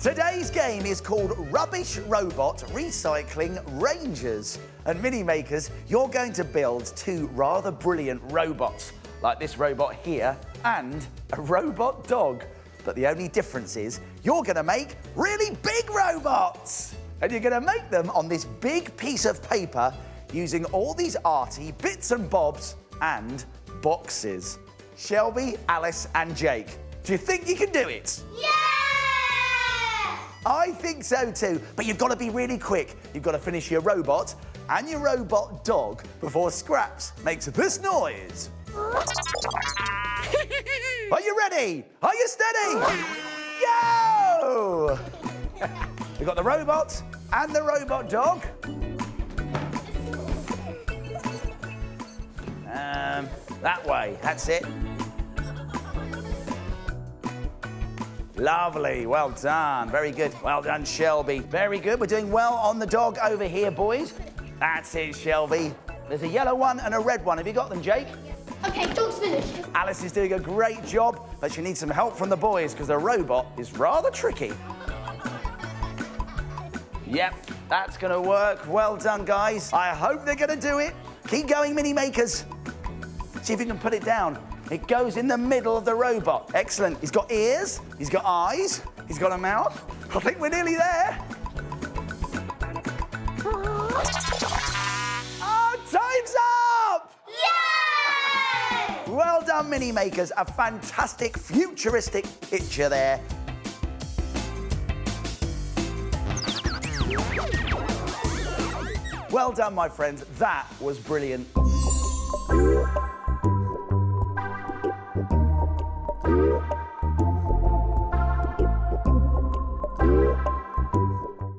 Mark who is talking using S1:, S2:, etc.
S1: Today's game is called Rubbish Robot Recycling Rangers. And Mini Makers, you're going to build two rather brilliant robots, like this robot here and a robot dog. But the only difference is you're going to make really big robots. And you're going to make them on this big piece of paper using all these arty bits and bobs and boxes. Shelby, Alice and Jake, do you think you can do it?
S2: Yeah!
S1: I think so too, but you've got to be really quick. You've got to finish your robot and your robot dog before Scraps makes this noise. Are you ready? Are you steady? Go! We've got the robot and the robot dog. That way, that's it. Lovely, well done, very good. Well done, Shelby. Very good, we're doing well on the dog over here, boys. That's it, Shelby. There's a yellow one and a red one. Have you got them, Jake?
S2: Okay, dog's finished.
S1: Alice is doing a great job, but she needs some help from the boys because the robot is rather tricky. Yep, that's gonna work. Well done, guys. I hope they're gonna do it. Keep going, Mini Makers. See if you can put it down. It goes in the middle of the robot. Excellent. He's got ears, he's got eyes, he's got a mouth. I think we're nearly there. Oh, time's up!
S2: Yay!
S1: Well done, Mini Makers. A fantastic futuristic picture there. Well done, my friends. That was brilliant.